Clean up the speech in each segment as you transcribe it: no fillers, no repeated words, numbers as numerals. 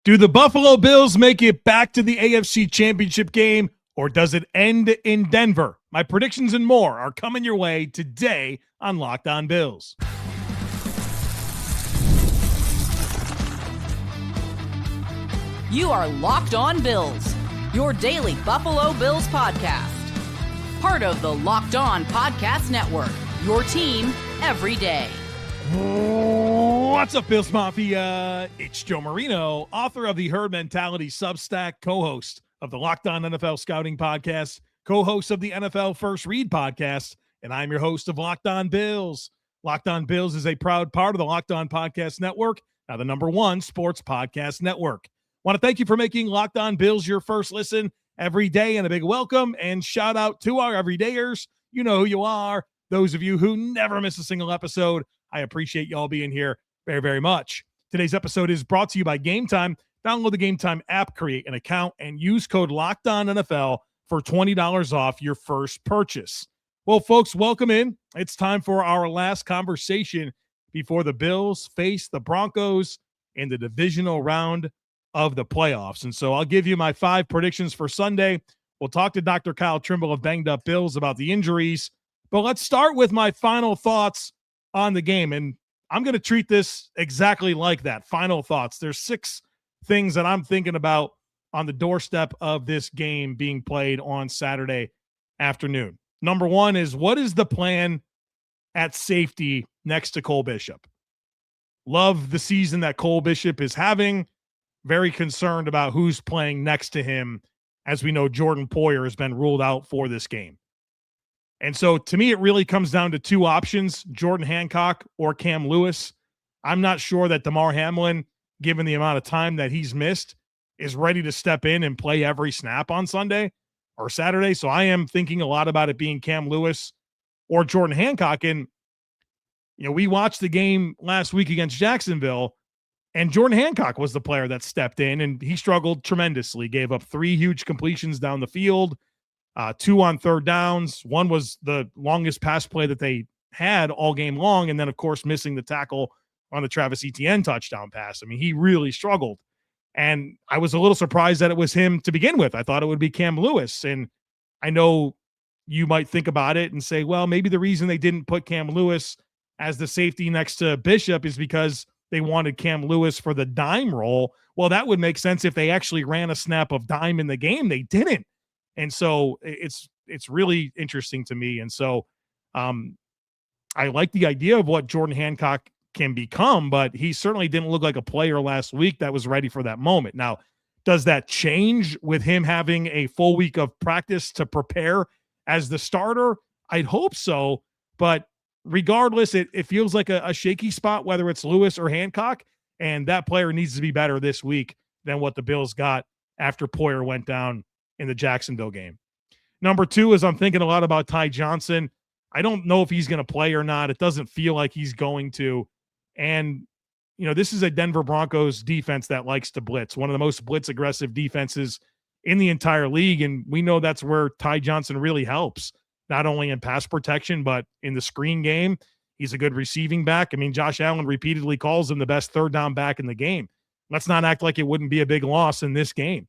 Do the Buffalo Bills make it back to the AFC Championship game, or does it end in Denver? My predictions and more are coming your way today on Locked On Bills. You are Locked On Bills, your daily Buffalo Bills podcast. Part of the Locked On Podcast Network, your team every day. What's up, Bills Mafia? It's Joe Marino, author of the Herd Mentality Substack, co-host of the Locked On NFL Scouting Podcast, co-host of the NFL First Read Podcast, and I'm your host of Locked On Bills. Locked On Bills is a proud part of the Locked On Podcast Network, now the #1 sports podcast network. Want to thank you for making Locked On Bills your first listen every day, and a big welcome and shout out to our everydayers. You know who you are. Those of you who never miss a single episode, I appreciate y'all being here very, very much. Today's episode is brought to you by Game Time. Download the Game Time app, create an account, and use code LOCKEDONNFL for $20 off your first purchase. Well, folks, welcome in. It's time for our last conversation before the Bills face the Broncos in the divisional round of the playoffs. And so I'll give you my 5 predictions for Sunday. We'll talk to Dr. Kyle Trimble of Banged Up Bills about the injuries. But let's start with my final thoughts on the game. And I'm going to treat this exactly like that. Final thoughts. There's 6 things that I'm thinking about on the doorstep of this game being played on Saturday afternoon. Number 1 is, what is the plan at safety next to Cole Bishop? Love the season that Cole Bishop is having. Very concerned about who's playing next to him. As we know, Jordan Poyer has been ruled out for this game. And so to me, it really comes down to 2 options, Jordan Hancock or Cam Lewis. I'm not sure that Damar Hamlin, given the amount of time that he's missed, is ready to step in and play every snap on Sunday or Saturday. So I am thinking a lot about it being Cam Lewis or Jordan Hancock. And, we watched the game last week against Jacksonville, and Jordan Hancock was the player that stepped in, and he struggled tremendously, gave up 3 huge completions down the field. 2 on third downs. 1 was the longest pass play that they had all game long. And then, of course, missing the tackle on the Travis Etienne touchdown pass. I mean, he really struggled. And I was a little surprised that it was him to begin with. I thought it would be Cam Lewis. And I know you might think about it and say, well, maybe the reason they didn't put Cam Lewis as the safety next to Bishop is because they wanted Cam Lewis for the dime role. Well, that would make sense if they actually ran a snap of dime in the game. They didn't. And so it's really interesting to me. And so I like the idea of what Jordan Hancock can become, but he certainly didn't look like a player last week that was ready for that moment. Now, does that change with him having a full week of practice to prepare as the starter? I'd hope so. But regardless, it feels like a shaky spot, whether it's Lewis or Hancock. And that player needs to be better this week than what the Bills got after Poyer went down in the Jacksonville game. Number 2 is, I'm thinking a lot about Ty Johnson. I don't know if he's going to play or not. It doesn't feel like he's going to. And, this is a Denver Broncos defense that likes to blitz, one of the most blitz aggressive defenses in the entire league. And we know that's where Ty Johnson really helps, not only in pass protection, but in the screen game. He's a good receiving back. I mean, Josh Allen repeatedly calls him the best third down back in the game. Let's not act like it wouldn't be a big loss in this game.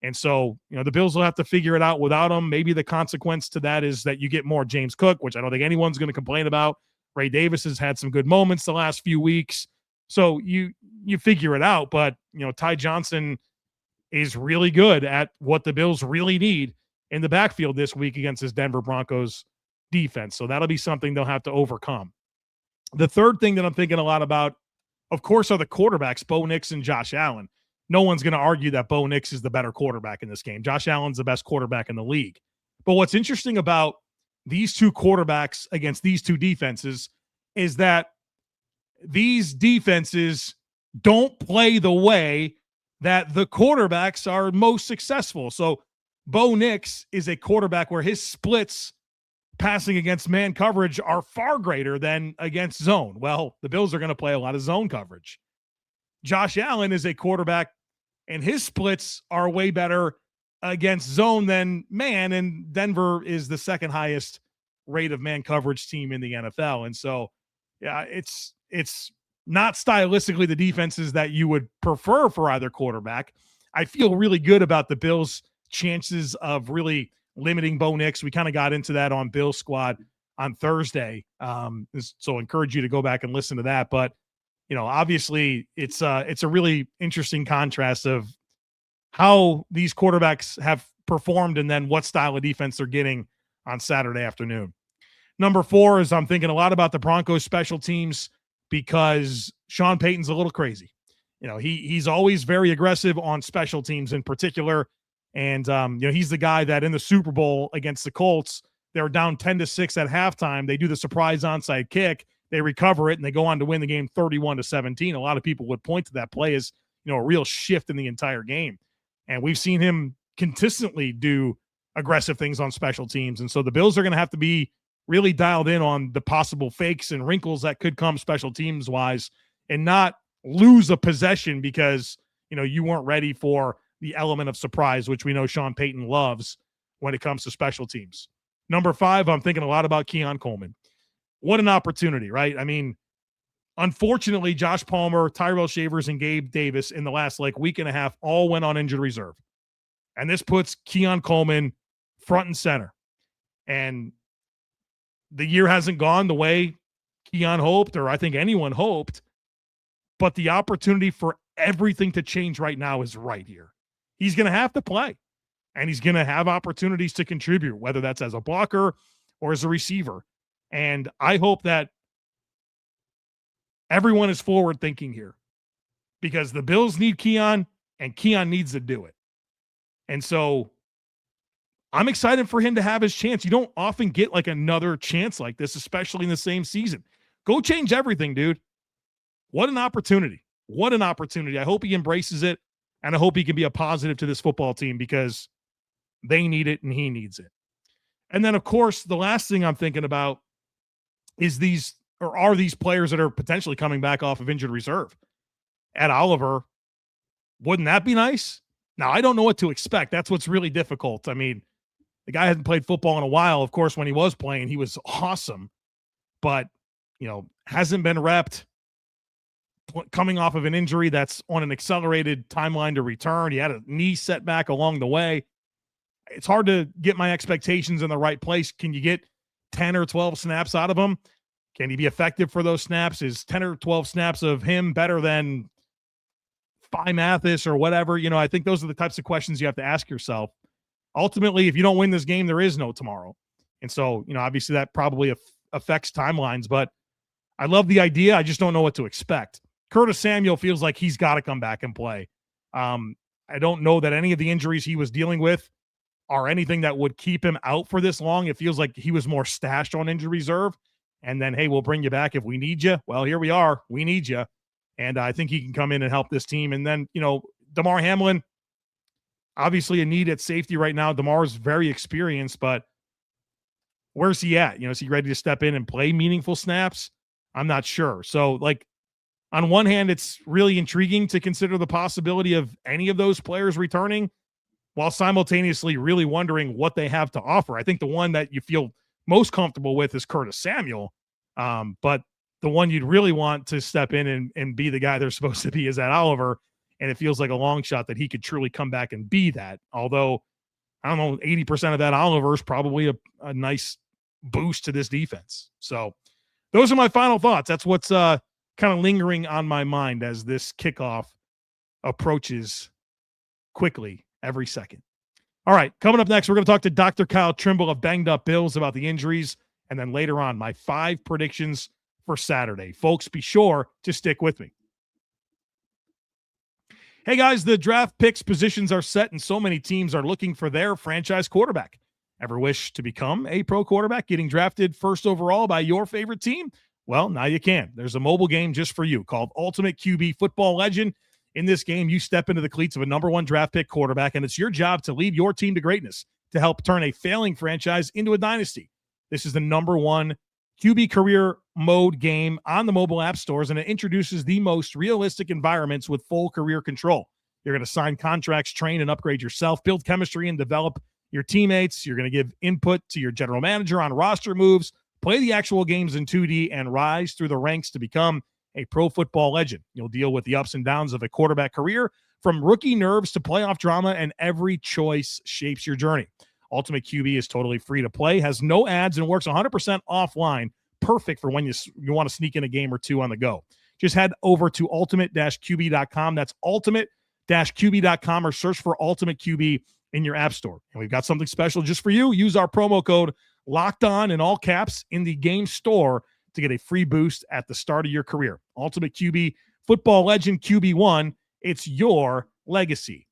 And so, the Bills will have to figure it out without him. Maybe the consequence to that is that you get more James Cook, which I don't think anyone's going to complain about. Ray Davis has had some good moments the last few weeks. So you figure it out. But, Ty Johnson is really good at what the Bills really need in the backfield this week against this Denver Broncos defense. So that'll be something they'll have to overcome. The third thing that I'm thinking a lot about, of course, are the quarterbacks, Bo Nix and Josh Allen. No one's going to argue that Bo Nix is the better quarterback in this game. Josh Allen's the best quarterback in the league. But what's interesting about these 2 quarterbacks against these 2 defenses is that these defenses don't play the way that the quarterbacks are most successful. So Bo Nix is a quarterback where his splits passing against man coverage are far greater than against zone. Well, the Bills are going to play a lot of zone coverage. Josh Allen is a quarterback, and his splits are way better against zone than man, and Denver is the 2nd highest rate of man coverage team in the NFL. And so, yeah, it's not stylistically the defenses that you would prefer for either quarterback. I feel really good about the Bills' chances of really limiting Bo Nix. We kind of got into that on Bill's Squad on Thursday. So I encourage you to go back and listen to that. But, obviously it's a really interesting contrast of how these quarterbacks have performed and then what style of defense they're getting on Saturday afternoon. Number 4 is I'm thinking a lot about the Broncos special teams because Sean Payton's a little crazy. He's always very aggressive on special teams in particular. And, he's the guy that in the Super Bowl against the Colts, they were down 10-6 at halftime. They do the surprise onside kick. They recover it, and they go on to win the game 31-17. A lot of people would point to that play as, a real shift in the entire game. And we've seen him consistently do aggressive things on special teams. And so the Bills are going to have to be really dialed in on the possible fakes and wrinkles that could come special teams wise and not lose a possession because, you weren't ready for the element of surprise, which we know Sean Payton loves when it comes to special teams. Number 5, I'm thinking a lot about Keon Coleman. What an opportunity, right? I mean, unfortunately, Josh Palmer, Tyrell Shavers, and Gabe Davis in the last week and a half all went on injured reserve. And this puts Keon Coleman front and center. And the year hasn't gone the way Keon hoped, or I think anyone hoped, but the opportunity for everything to change right now is right here. He's going to have to play, and he's going to have opportunities to contribute, whether that's as a blocker or as a receiver. And I hope that everyone is forward thinking here because the Bills need Keon and Keon needs to do it. And so I'm excited for him to have his chance. You don't often get another chance like this, especially in the same season. Go change everything, dude. What an opportunity. What an opportunity. I hope he embraces it, and I hope he can be a positive to this football team because they need it and he needs it. And then, of course, the last thing I'm thinking about is are these players that are potentially coming back off of injured reserve. Ed Oliver, wouldn't that be nice? Now, I don't know what to expect. That's what's really difficult. I mean, the guy hasn't played football in a while. Of course, when he was playing, he was awesome. But, hasn't been repped, coming off of an injury that's on an accelerated timeline to return. He had a knee setback along the way. It's hard to get my expectations in the right place. Can you get 10 or 12 snaps out of him? Can he be effective for those snaps? Is 10 or 12 snaps of him better than Phi Mathis or whatever? I think those are the types of questions you have to ask yourself. Ultimately, if you don't win this game, there is no tomorrow. And so, obviously that probably affects timelines, but I love the idea. I just don't know what to expect. Curtis Samuel feels like he's got to come back and play. I don't know that any of the injuries he was dealing with are anything that would keep him out for this long. It feels like he was more stashed on injury reserve. And then, hey, we'll bring you back if we need you. Well, here we are. We need you. And I think he can come in and help this team. And then, Damar Hamlin, obviously a need at safety right now. Damar's very experienced, but where's he at? Is he ready to step in and play meaningful snaps? I'm not sure. So, on one hand, it's really intriguing to consider the possibility of any of those players returning while simultaneously really wondering what they have to offer. I think the one that you feel most comfortable with is Curtis Samuel. But the one you'd really want to step in and be the guy they're supposed to be is Ed Oliver. And it feels like a long shot that he could truly come back and be that. Although, I don't know, 80% of that Oliver is probably a nice boost to this defense. So those are my final thoughts. That's what's kind of lingering on my mind as this kickoff approaches quickly every second. All right, coming up next, we're going to talk to Dr. Kyle Trimble of Banged Up Bills about the injuries, and then later on, my 5 predictions for Saturday. Folks, be sure to stick with me. Hey, guys, the draft picks positions are set, and so many teams are looking for their franchise quarterback. Ever wish to become a pro quarterback, getting drafted first overall by your favorite team? Well, now you can. There's a mobile game just for you called Ultimate QB Football Legend. In this game, you step into the cleats of a number 1 draft pick quarterback, and it's your job to lead your team to greatness, to help turn a failing franchise into a dynasty. This is the number 1 QB career mode game on the mobile app stores, and it introduces the most realistic environments with full career control. You're going to sign contracts, train and upgrade yourself, build chemistry and develop your teammates. You're going to give input to your general manager on roster moves, play the actual games in 2D, and rise through the ranks to become a pro football legend. You'll deal with the ups and downs of a quarterback career, from rookie nerves to playoff drama, and every choice shapes your journey. Ultimate QB is totally free to play, has no ads, and works 100% offline. Perfect for when you want to sneak in a game or two on the go. Just head over to ultimate-qb.com. That's ultimate-qb.com, or search for Ultimate QB in your app store. And we've got something special just for you. Use our promo code LOCKEDON in all caps in the game store to get a free boost at the start of your career. Ultimate QB, football legend QB1, it's your legacy.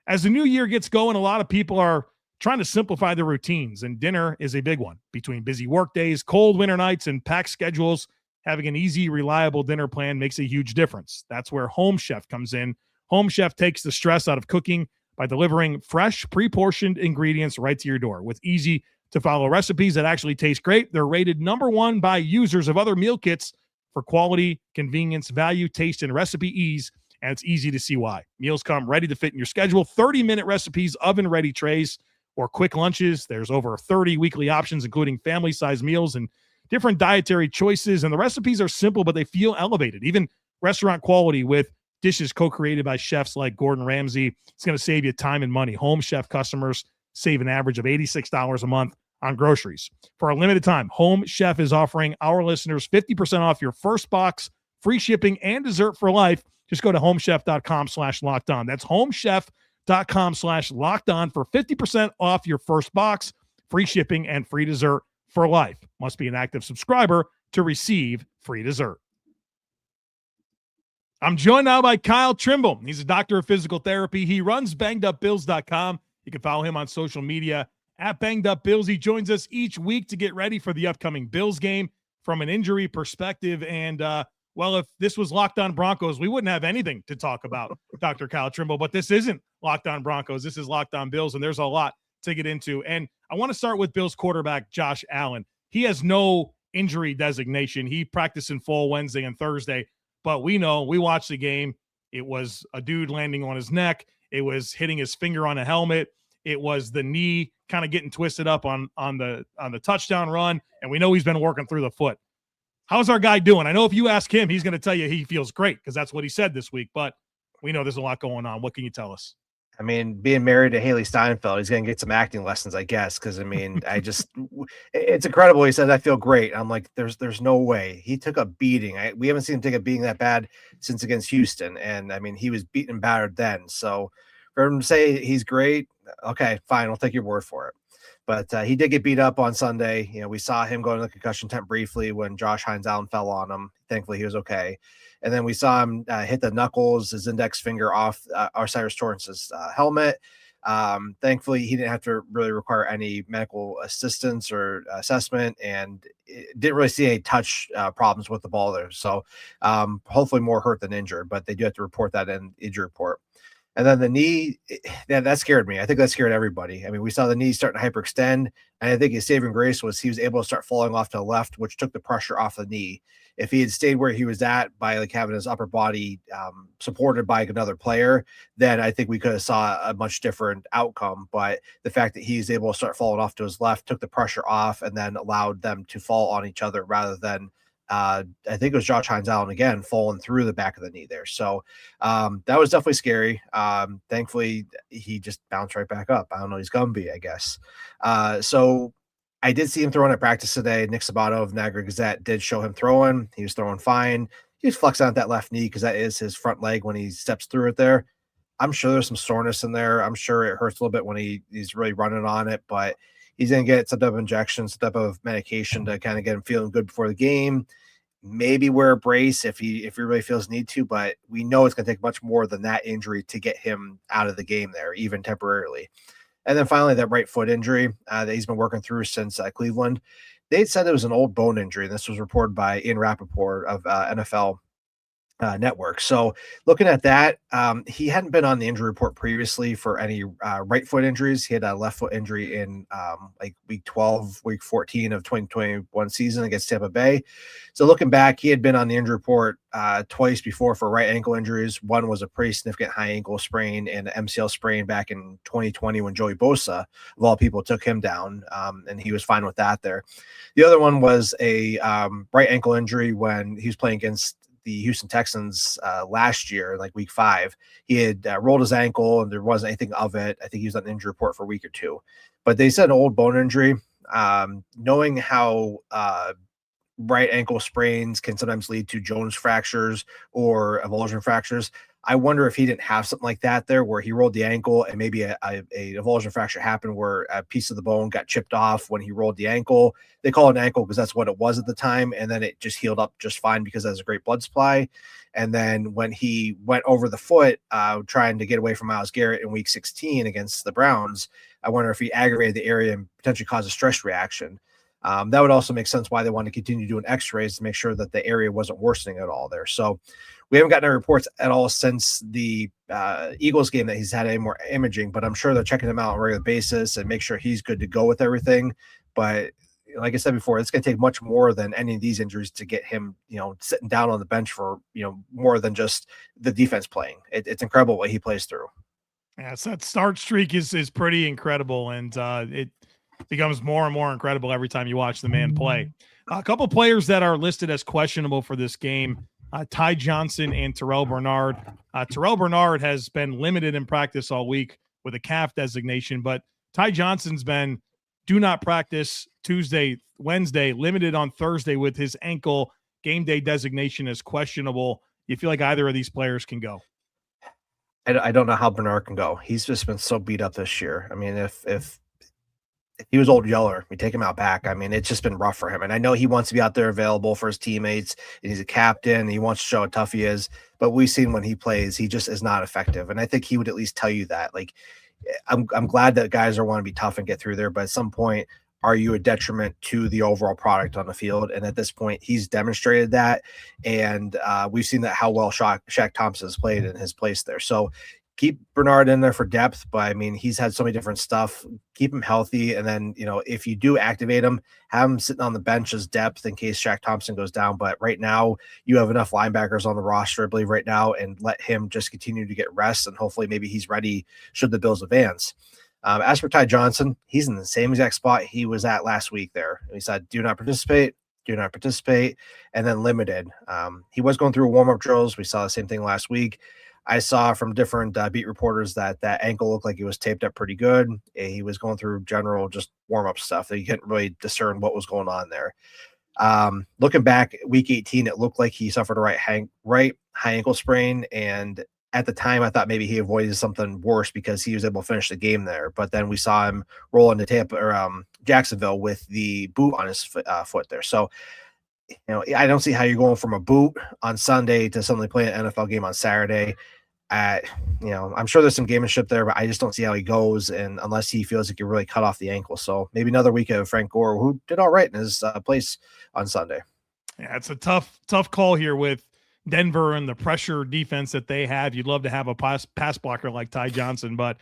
As the new year gets going, a lot of people are trying to simplify their routines, and dinner is a big one. Between busy work days, cold winter nights, and packed schedules, having an easy, reliable dinner plan makes a huge difference. That's where Home Chef comes in. Home Chef takes the stress out of cooking by delivering fresh, pre-portioned ingredients right to your door. With easy-to-follow recipes that actually taste great, they're rated #1 by users of other meal kits for quality, convenience, value, taste, and recipe ease, and it's easy to see why. Meals come ready to fit in your schedule, 30-minute recipes, oven-ready trays, or quick lunches. There's over 30 weekly options, including family-sized meals and different dietary choices. And the recipes are simple, but they feel elevated, even restaurant quality, with dishes co-created by chefs like Gordon Ramsay. It's going to save you time and money. Home Chef customers save an average of $86 a month on groceries. For a limited time, Home Chef is offering our listeners 50% off your first box, free shipping, and dessert for life. Just go to homechef.com/lockedon. That's homechef.com/lockedon for 50% off your first box, free shipping, and free dessert for life. Must be an active subscriber to receive free dessert. I'm joined now by Kyle Trimble. He's a doctor of physical therapy. He runs bangedupbills.com. You can follow him on social media at bangedupbills. He joins us each week to get ready for the upcoming Bills game from an injury perspective. And, well, if this was Locked On Broncos, we wouldn't have anything to talk about, Dr. Kyle Trimble. But this isn't Locked On Broncos. This is Locked On Bills, and there's a lot to get into. And I want to start with Bills quarterback Josh Allen. He has no injury designation. He practiced in full Wednesday and Thursday. But we know, we watched the game. It was a dude landing on his neck. It was hitting his finger on a helmet. It was the knee kind of getting twisted up on the touchdown run. And we know he's been working through the foot. How's our guy doing? I know if you ask him, he's going to tell you he feels great because that's what he said this week. But we know there's a lot going on. What can you tell us? I mean, being married to Haley Steinfeld, he's going to get some acting lessons, I guess. Because, I mean, it's incredible. He said, I feel great. I'm like, there's no way. He took a beating. We haven't seen him take a beating that bad since against Houston. And, I mean, he was beaten and battered then. So for him to say he's great, okay, fine. I'll take your word for it. But he did get beat up on Sunday. You know, we saw him go into the concussion tent briefly when Josh Hines-Allen fell on him. Thankfully, he was okay. And then we saw him hit the knuckles, his index finger off Osiris Torrance's helmet. Thankfully, he didn't have to really require any medical assistance or assessment, and didn't really see any touch problems with the ball there. So hopefully more hurt than injured, but they do have to report that in the injury report. And then the knee, that scared me. I think that scared everybody. I mean, we saw the knee starting to hyperextend, and I think his saving grace was he was able to start falling off to the left, which took the pressure off the knee. If he had stayed where he was at by like having his upper body supported by another player, then I think we could have saw a much different outcome. But the fact that he's able to start falling off to his left took the pressure off and then allowed them to fall on each other rather than I think it was Josh Hines-Allen again falling through the back of the knee there. So that was definitely scary. Thankfully, he just bounced right back up. I don't know, he's Gumby, I guess. So I did see him throwing at practice today. Nick Sabato of Niagara Gazette did show him throwing. He was throwing fine. He was flexing out that left knee because that is his front leg when he steps through it there. I'm sure there's some soreness in there. I'm sure it hurts a little bit when he's really running on it, but he's going to get some type of injection, some type of medication to kind of get him feeling good before the game. Maybe wear a brace if he really feels need to, but we know it's going to take much more than that injury to get him out of the game there, even temporarily. And then finally, that right foot injury that he's been working through since Cleveland. They said it was an old bone injury. This was reported by Ian Rappaport of NFL Network. So looking at that, he hadn't been on the injury report previously for any right foot injuries. He had a left foot injury in like week 12, week 14 of 2021 season against Tampa Bay. So looking back, he had been on the injury report twice before for right ankle injuries. One was a pretty significant high ankle sprain and an MCL sprain back in 2020 when Joey Bosa, of all people, took him down, and he was fine with that there. The other one was a right ankle injury when he was playing against the Houston Texans last year, like week 5. He had rolled his ankle and there wasn't anything of it. I think he was on the injury report for a week or 2. But they said an old bone injury. Knowing how right ankle sprains can sometimes lead to Jones fractures or avulsion fractures. I wonder if he didn't have something like that there where he rolled the ankle and maybe a avulsion fracture happened where a piece of the bone got chipped off when he rolled the ankle. They call it an ankle because that's what it was at the time. And then it just healed up just fine because there's a great blood supply. And then when he went over the foot, trying to get away from Myles Garrett in week 16 against the Browns, I wonder if he aggravated the area and potentially caused a stress reaction. That would also make sense why they want to continue doing x-rays to make sure that the area wasn't worsening at all there. So we haven't gotten any reports at all since the Eagles game that he's had any more imaging, but I'm sure they're checking him out on a regular basis and make sure he's good to go with everything. But like I said before, it's going to take much more than any of these injuries to get him, sitting down on the bench for, more than just the defense playing. It's incredible what he plays through. Yeah, so that start streak is pretty incredible, and it becomes more and more incredible every time you watch the man play. A couple players that are listed as questionable for this game, Ty Johnson and Terrell Bernard. Terrell Bernard has been limited in practice all week with a calf designation, but Ty Johnson's been do not practice Tuesday, Wednesday, limited on Thursday with his ankle. Game day designation is questionable. You feel like either of these players can go? I don't know how Bernard can go. He's just been so beat up this year. I mean, if he was old Yeller, we take him out back. I mean, it's just been rough for him. And I know he wants to be out there available for his teammates, and he's a captain, and he wants to show how tough he is. But we've seen when he plays, he just is not effective. And I think he would at least tell you that. Like, I'm glad that guys are want to be tough and get through there, but at some point, are you a detriment to the overall product on the field? And at this point, he's demonstrated that. And we've seen that how well Shaq Thompson has played in his place there. So keep Bernard in there for depth, but I mean, he's had so many different stuff. Keep him healthy. And then, if you do activate him, have him sitting on the bench as depth in case Shaq Thompson goes down. But right now, you have enough linebackers on the roster, I believe, right now, and let him just continue to get rest. And hopefully maybe he's ready should the Bills advance. As for Ty Johnson, he's in the same exact spot he was at last week there. He said, do not participate, and then limited. He was going through warm-up drills. We saw the same thing last week. I saw from different beat reporters that ankle looked like he was taped up pretty good. He was going through general just warm-up stuff that you couldn't really discern what was going on there. Looking back, week 18, it looked like he suffered a right high ankle sprain, and at the time, I thought maybe he avoided something worse because he was able to finish the game there. But then we saw him roll into Jacksonville with the boot on his foot there. So, I don't see how you're going from a boot on Sunday to suddenly playing an NFL game on Saturday. I'm sure there's some gamemanship there, but I just don't see how he goes, and unless he feels he can really cut off the ankle. So maybe another week of Frank Gore, who did all right in his place on Sunday. Yeah, it's a tough call here with Denver and the pressure defense that they have. You'd love to have a pass blocker like Ty Johnson, but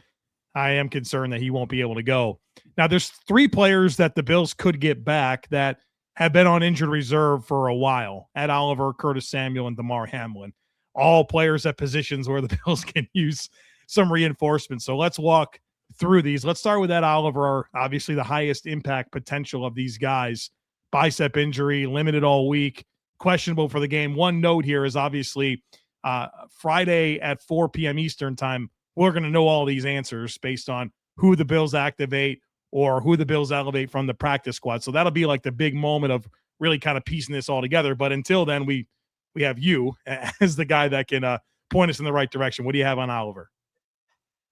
I am concerned that he won't be able to go. Now, there's 3 players that the Bills could get back that have been on injured reserve for a while: Ed Oliver, Curtis Samuel, and Damar Hamlin. All players at positions where the Bills can use some reinforcement. So let's walk through these. Let's start with Ed Oliver, obviously the highest impact potential of these guys. Bicep injury, limited all week, questionable for the game. One note here is obviously Friday at 4 p.m. Eastern time, we're going to know all these answers based on who the Bills activate or who the Bills elevate from the practice squad. So that'll be like the big moment of really kind of piecing this all together. But until then, we have you as the guy that can point us in the right direction. What do you have on Oliver?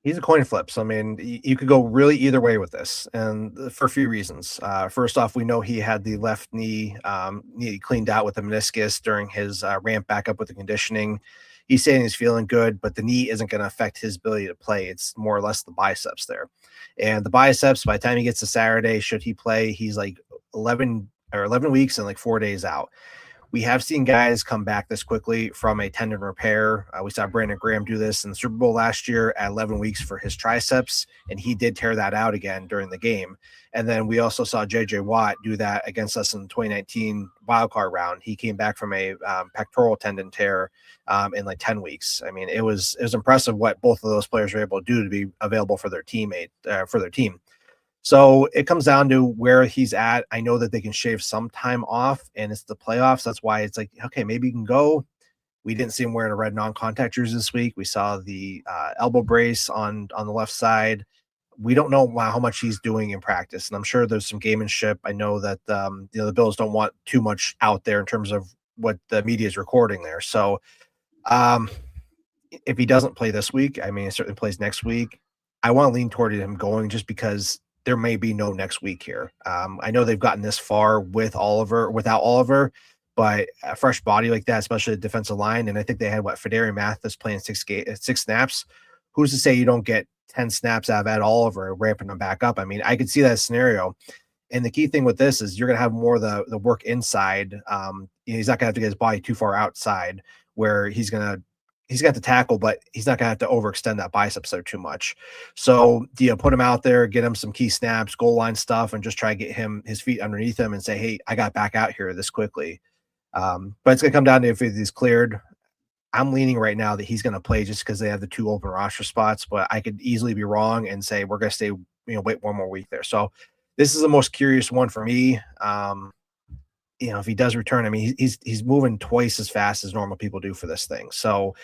He's a coin flip. So, I mean, you could go really either way with this, and for a few reasons. First off, we know he had the left knee cleaned out with the meniscus during his ramp back up with the conditioning. He's saying he's feeling good, but the knee isn't going to affect his ability to play. It's more or less the biceps there. And the biceps, by the time he gets to Saturday, should he play, he's like 11 weeks and like 4 days out. We have seen guys come back this quickly from a tendon repair. We saw Brandon Graham do this in the Super Bowl last year at 11 weeks for his triceps, and he did tear that out again during the game. And then we also saw J.J. Watt do that against us in the 2019 wildcard round. He came back from a pectoral tendon tear in like 10 weeks. I mean, it was impressive what both of those players were able to do to be available for their team. So it comes down to where he's at. I know that they can shave some time off, and it's the playoffs. That's why it's like, okay, maybe you can go. We didn't see him wearing a red non-contact jersey this week. We saw the elbow brace on the left side. We don't know how much he's doing in practice, and I'm sure there's some gamemanship. I know that the Bills don't want too much out there in terms of what the media is recording there. So if he doesn't play this week, I mean, he certainly plays next week. I want to lean toward him going just because there may be no next week here. I know they've gotten this far without Oliver, but a fresh body like that, especially the defensive line, and I think they had Fedarian Mathis playing 6 snaps. Who's to say you don't get 10 snaps out of Ed Oliver, ramping them back up? I mean, I could see that scenario. And the key thing with this is you're going to have more of the work inside. He's not going to have to get his body too far outside where he's got to tackle, but he's not going to have to overextend that biceps there too much. So do you put him out there, get him some key snaps, goal line stuff, and just try to get his feet underneath him and say, hey, I got back out here this quickly. But it's going to come down to if he's cleared. I'm leaning right now that he's going to play just because they have the 2 open roster spots, but I could easily be wrong and say we're going to stay, wait one more week there. So this is the most curious one for me. If he does return, I mean, he's moving twice as fast as normal people do for this thing. So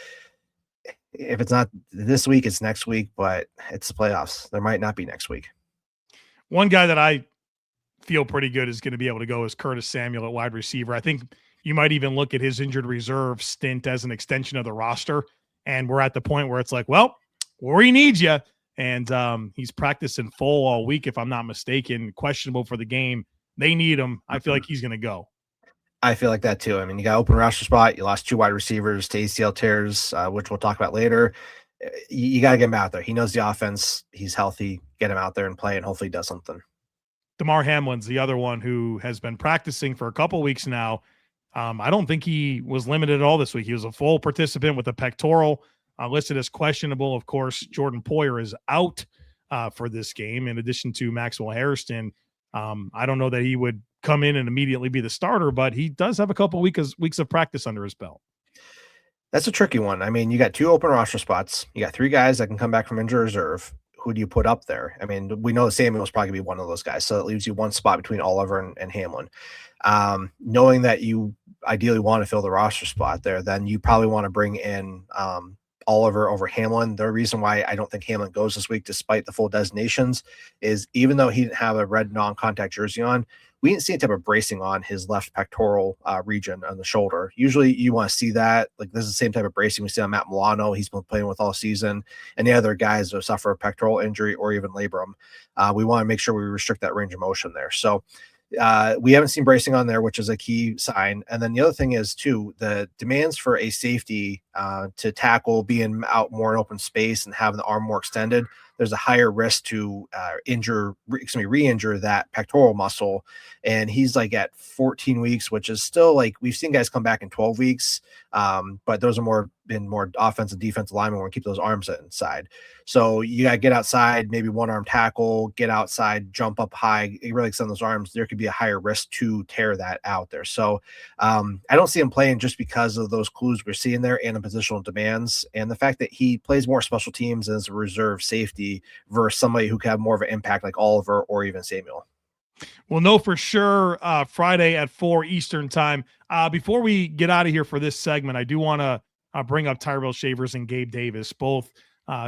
if it's not this week, it's next week, but it's the playoffs. There might not be next week. One guy that I feel pretty good is going to be able to go is Curtis Samuel at wide receiver. I think you might even look at his injured reserve stint as an extension of the roster. And we're at the point where it's like, well, we need you. And he's practicing full all week, if I'm not mistaken, questionable for the game. They need him. I feel like he's going to go. I feel like that too. I mean, you got open roster spot. You lost 2 wide receivers to ACL tears, which we'll talk about later. You got to get him out there. He knows the offense. He's healthy. Get him out there and play, and hopefully he does something. DeMar Hamlin's the other one who has been practicing for a couple weeks now. I don't think he was limited at all this week. He was a full participant with a pectoral, listed as questionable. Of course, Jordan Poyer is out for this game, in addition to Maxwell Hairston. I don't know that he would come in and immediately be the starter, but he does have a couple weeks of practice under his belt. That's a tricky one. I mean, you got 2 open roster spots. You got 3 guys that can come back from injured reserve. Who do you put up there? I mean, we know Samuel's probably going to be one of those guys. So it leaves you one spot between Oliver and Hamlin. Knowing that you ideally want to fill the roster spot there, then you probably want to bring in Oliver over Hamlin. The reason why I don't think Hamlin goes this week, despite the full designations, is even though he didn't have a red non-contact jersey on, we didn't see a type of bracing on his left pectoral region on the shoulder. Usually you want to see that. Like, this is the same type of bracing we see on Matt Milano. He's been playing with all season. And the other guys that suffer a pectoral injury or even labrum, we want to make sure we restrict that range of motion there. So we haven't seen bracing on there, which is a key sign. And then the other thing is too, the demands for a safety to tackle, being out more in open space and having the arm more extended. There's a higher risk to re-injure that pectoral muscle. And he's like at 14 weeks, which is still like, we've seen guys come back in 12 weeks. But those are been more offensive, defensive linemen want to keep those arms inside. So you got to get outside, maybe one arm tackle, get outside, jump up high, really extend those arms. There could be a higher risk to tear that out there. So I don't see him playing just because of those clues we're seeing there and the positional demands and the fact that he plays more special teams as a reserve safety versus somebody who could have more of an impact like Oliver or even Samuel. We'll know for sure Friday at 4 Eastern time. Before we get out of here for this segment, I do want to bring up Tyrell Shavers and Gabe Davis. Both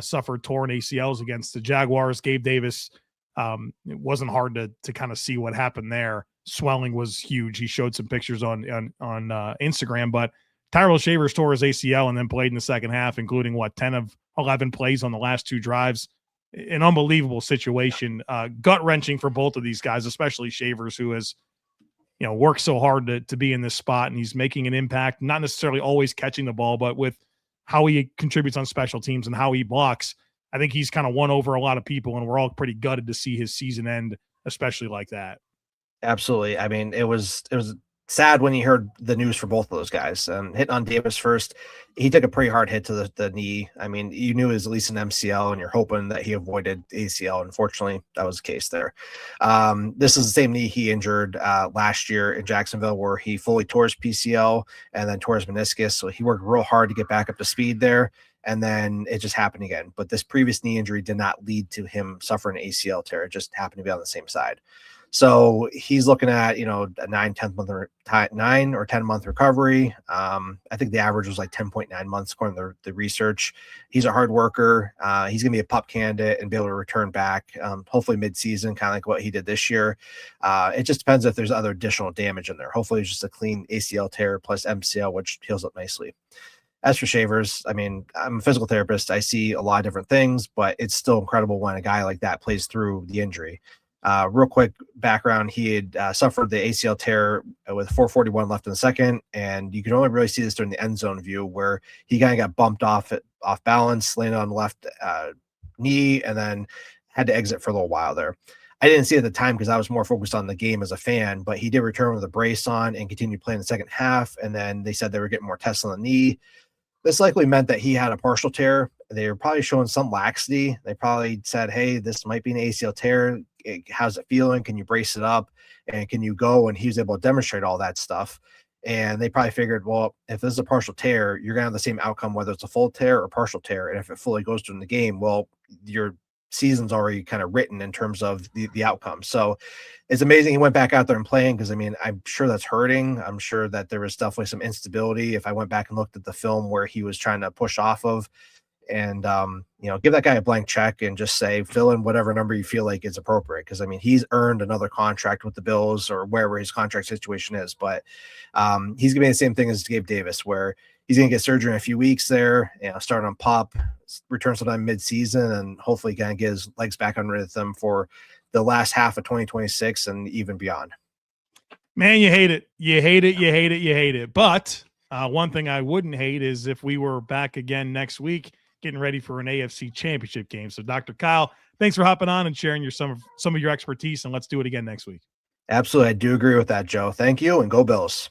suffered torn ACLs against the Jaguars. Gabe Davis, it wasn't hard to kind of see what happened there. Swelling was huge. He showed some pictures on Instagram, but Tyrell Shavers tore his ACL and then played in the second half, including 10 of 11 plays on the last 2 drives. An unbelievable situation, gut-wrenching for both of these guys, especially Shavers, who has, worked so hard to be in this spot, and he's making an impact, not necessarily always catching the ball, but with how he contributes on special teams and how he blocks. I think he's kind of won over a lot of people, and we're all pretty gutted to see his season end, especially like that. Absolutely. I mean, it was sad when you heard the news for both of those guys. Hitting on Davis first, he took a pretty hard hit to the knee. I mean, you knew it was at least an MCL, and you're hoping that he avoided ACL. Unfortunately, that was the case there. This is the same knee he injured last year in Jacksonville, where he fully tore his PCL and then tore his meniscus. So he worked real hard to get back up to speed there, and then it just happened again. But this previous knee injury did not lead to him suffering an ACL tear. It just happened to be on the same side. So he's looking at, a 9 or 10 month recovery. I think the average was like 10.9 months according to the research. He's a hard worker. He's going to be a pup candidate and be able to return back, hopefully mid-season, kind of like what he did this year. It just depends if there's other additional damage in there. Hopefully it's just a clean ACL tear plus MCL, which heals up nicely. As for Shavers, I mean, I'm a physical therapist. I see a lot of different things, but it's still incredible when a guy like that plays through the injury. Real quick background, he had suffered the ACL tear with 4:41 left in the second, and you can only really see this during the end zone view where he kind of got bumped off balance, landed on the left knee, and then had to exit for a little while there. I didn't see it at the time because I was more focused on the game as a fan, but he did return with a brace on and continued playing the second half, and then they said they were getting more tests on the knee. This likely meant that he had a partial tear. They were probably showing some laxity. They probably said, hey, this might be an ACL tear. How's it feeling? Can you brace it up? And can you go? And he was able to demonstrate all that stuff. And they probably figured, well, if this is a partial tear, you're going to have the same outcome, whether it's a full tear or partial tear. And if it fully goes during the game, well, your season's already kind of written in terms of the outcome. So it's amazing he went back out there and playing, because I mean, I'm sure that's hurting. I'm sure that there was definitely some instability if I went back and looked at the film where he was trying to push off of. And give that guy a blank check and just say, fill in whatever number you feel like is appropriate, because I mean, he's earned another contract with the Bills or wherever his contract situation is. But he's gonna be the same thing as Gabe Davis, where he's gonna get surgery in a few weeks there, start on PUP, return sometime mid-season, and hopefully kind of get his legs back underneath them for the last half of 2026 and even beyond. Man, you hate it. You hate it. You hate it. You hate it. But one thing I wouldn't hate is if we were back again next week, getting ready for an AFC Championship game. So, Dr. Kyle, thanks for hopping on and sharing some of your expertise, and let's do it again next week. Absolutely. I do agree with that, Joe. Thank you, and go Bills.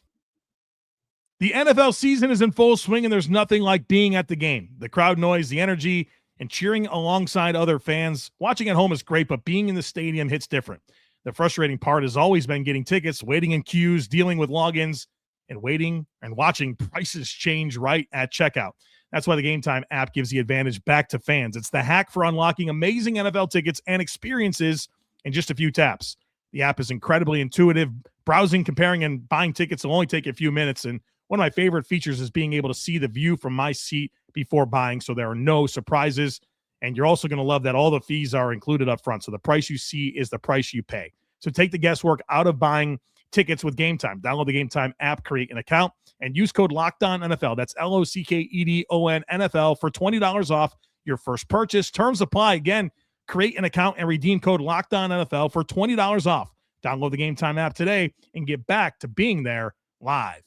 The NFL season is in full swing, and there's nothing like being at the game. The crowd noise, the energy, and cheering alongside other fans. Watching at home is great, but being in the stadium hits different. The frustrating part has always been getting tickets, waiting in queues, dealing with logins, and waiting and watching prices change right at checkout. That's why the Game Time app gives the advantage back to fans. It's the hack for unlocking amazing NFL tickets and experiences in just a few taps. The app is incredibly intuitive. Browsing, comparing, and buying tickets will only take a few minutes. And one of my favorite features is being able to see the view from my seat before buying, so there are no surprises. And you're also going to love that all the fees are included up front. So the price you see is the price you pay. So take the guesswork out of buying tickets with Game Time. Download the Game Time app, create an account, and use code LOCKEDONNFL. That's LOCKEDON NFL for $20 off your first purchase. Terms apply. Again, create an account and redeem code LOCKEDONNFL for $20 off. Download the Game Time app today and get back to being there live.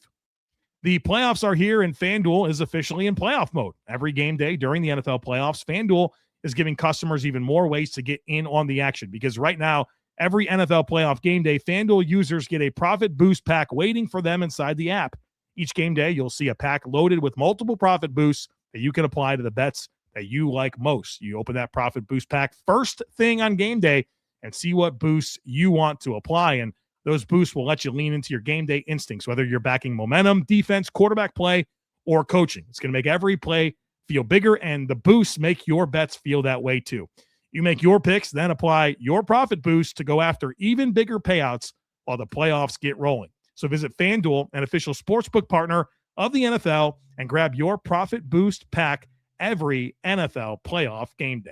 The playoffs are here, and FanDuel is officially in playoff mode. Every game day during the NFL playoffs, FanDuel is giving customers even more ways to get in on the action, because right now, every NFL playoff game day, FanDuel users get a profit boost pack waiting for them inside the app. Each game day, you'll see a pack loaded with multiple profit boosts that you can apply to the bets that you like most. You open that profit boost pack first thing on game day and see what boosts you want to apply. And those boosts will let you lean into your game day instincts, whether you're backing momentum, defense, quarterback play, or coaching. It's going to make every play feel bigger, and the boosts make your bets feel that way too. You make your picks, then apply your profit boost to go after even bigger payouts while the playoffs get rolling. So visit FanDuel, an official sportsbook partner of the NFL, and grab your profit boost pack every NFL playoff game day.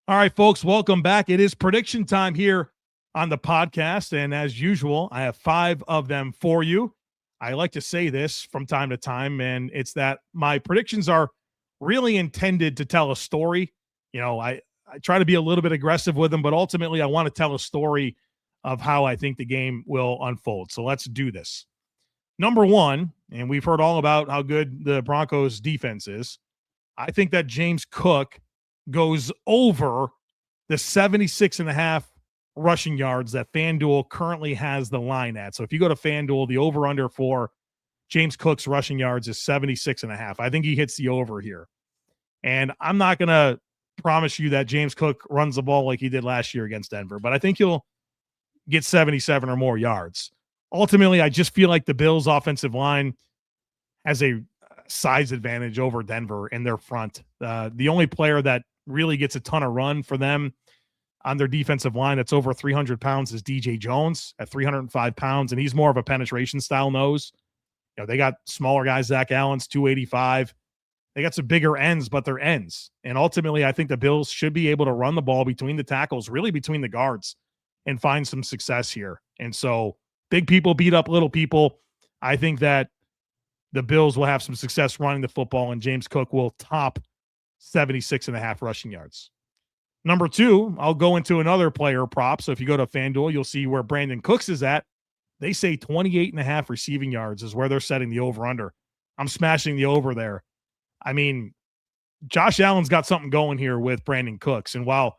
All right, folks, welcome back. It is prediction time here on the podcast, and as usual, I have 5 of them for you. I like to say this from time to time, and it's that my predictions are really intended to tell a story. I try to be a little bit aggressive with them, but ultimately I want to tell a story of how I think the game will unfold. So let's do this. Number 1, and we've heard all about how good the Broncos defense is. I think that James Cook goes over the 76.5 rushing yards that FanDuel currently has the line at. So if you go to FanDuel, the over-under for James Cook's rushing yards is 76.5. I think he hits the over here. And I'm not going to promise you that James Cook runs the ball like he did last year against Denver, but I think he'll get 77 or more yards. Ultimately, I just feel like the Bills' offensive line has a size advantage over Denver in their front. The only player that really gets a ton of run for them on their defensive line that's over 300 pounds is DJ Jones at 305 pounds, and he's more of a penetration style nose. You know, they got smaller guys, Zach Allen's 285. They got some bigger ends, but they're ends. And ultimately, I think the Bills should be able to run the ball between the tackles, really between the guards, and find some success here. And so big people beat up little people. I think that the Bills will have some success running the football, and James Cook will top 76.5 rushing yards. Number 2, I'll go into another player prop. So if you go to FanDuel, you'll see where Brandon Cooks is at. They say 28.5 receiving yards is where they're setting the over-under. I'm smashing the over there. I mean, Josh Allen's got something going here with Brandon Cooks. And while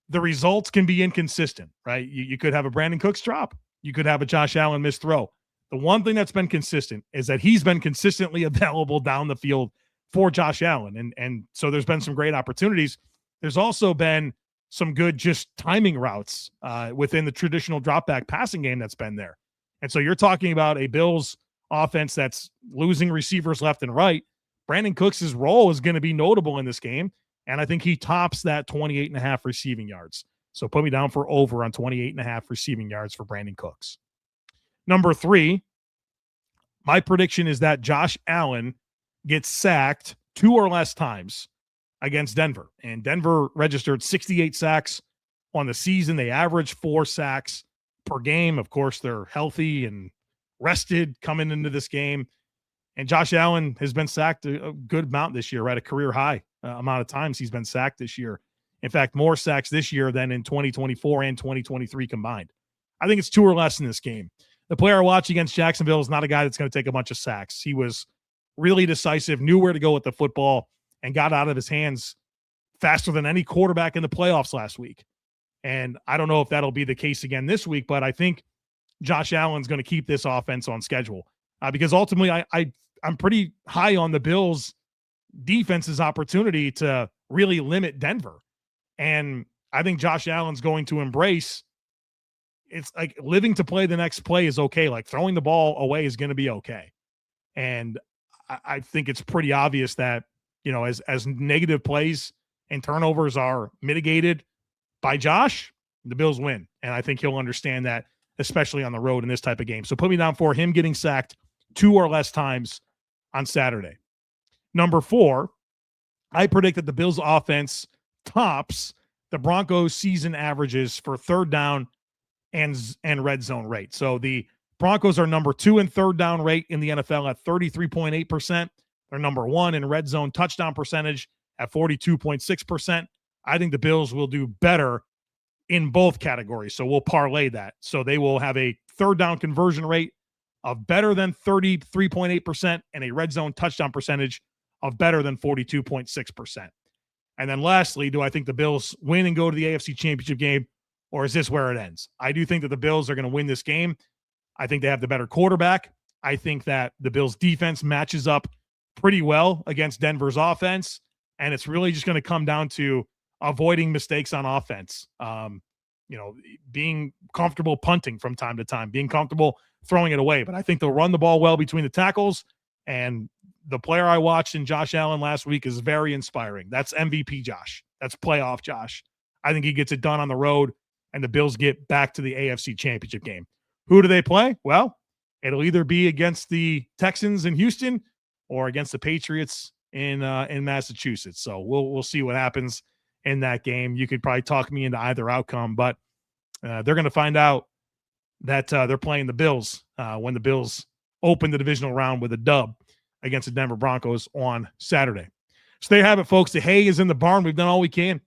the results can be inconsistent, right? You could have a Brandon Cooks drop. You could have a Josh Allen missed throw. The one thing that's been consistent is that he's been consistently available down the field for Josh Allen. And so there's been some great opportunities. There's also been some good just timing routes within the traditional drop back passing game that's been there. And so you're talking about a Bills offense that's losing receivers left and right. Brandon Cooks' role is going to be notable in this game, and I think he tops that 28.5 receiving yards. So put me down for over on 28.5 receiving yards for Brandon Cooks. Number 3, my prediction is that Josh Allen gets sacked 2 or less times against Denver. And Denver registered 68 sacks on the season. They average 4 sacks per game. Of course, they're healthy and rested coming into this game. And Josh Allen has been sacked a good amount this year, right? A career high amount of times he's been sacked this year. In fact, more sacks this year than in 2024 and 2023 combined. I think it's 2 or less in this game. The player I watch against Jacksonville is not a guy that's going to take a bunch of sacks. He was really decisive, knew where to go with the football, and got out of his hands faster than any quarterback in the playoffs last week. And I don't know if that'll be the case again this week, but I think Josh Allen's going to keep this offense on schedule because ultimately I'm pretty high on the Bills' defense's opportunity to really limit Denver. And I think Josh Allen's going to embrace it's like living to play the next play is okay. Like throwing the ball away is going to be okay. And I think it's pretty obvious that, you know, as negative plays and turnovers are mitigated by Josh, the Bills win. And I think he'll understand that, especially on the road in this type of game. So put me down for him getting sacked 2 or less times on Saturday. Number 4, I predict that the Bills offense tops the Broncos season averages for third down and red zone rate. So the Broncos are number 2 in third down rate in the NFL at 33.8%. They're number 1 in red zone touchdown percentage at 42.6%. I think the Bills will do better in both categories. So we'll parlay that. So they will have a third down conversion rate of better than 33.8% and a red zone touchdown percentage of better than 42.6%. And then lastly, do I think the Bills win and go to the AFC Championship game, or is this where it ends? I do think that the Bills are going to win this game. I think they have the better quarterback. I think that the Bills defense matches up pretty well against Denver's offense. And it's really just going to come down to avoiding mistakes on offense. Being comfortable punting from time to time, being comfortable throwing it away. But I think they'll run the ball well between the tackles. And the player I watched in Josh Allen last week is very inspiring. That's MVP Josh. That's playoff Josh. I think he gets it done on the road, and the Bills get back to the AFC Championship game. Who do they play? Well, it'll either be against the Texans in Houston or against the Patriots in Massachusetts. So we'll see what happens in that game. You could probably talk me into either outcome, but they're going to find out that they're playing the Bills when the Bills open the divisional round with a dub against the Denver Broncos on Saturday. So there you have it, folks. The hay is in the barn. We've done all we can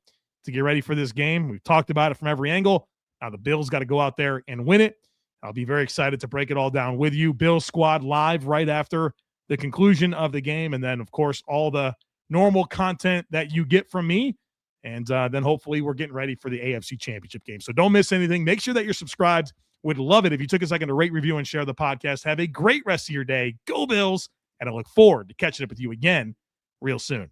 to get ready for this game. We've talked about it from every angle. Now the Bills got to go out there and win it. I'll be very excited to break it all down with you. Bills Squad live right after the conclusion of the game. And then, of course, all the normal content that you get from me. And then hopefully we're getting ready for the AFC Championship game. So don't miss anything. Make sure that you're subscribed. Would love it if you took a second to rate, review, and share the podcast. Have a great rest of your day. Go Bills. And I look forward to catching up with you again real soon.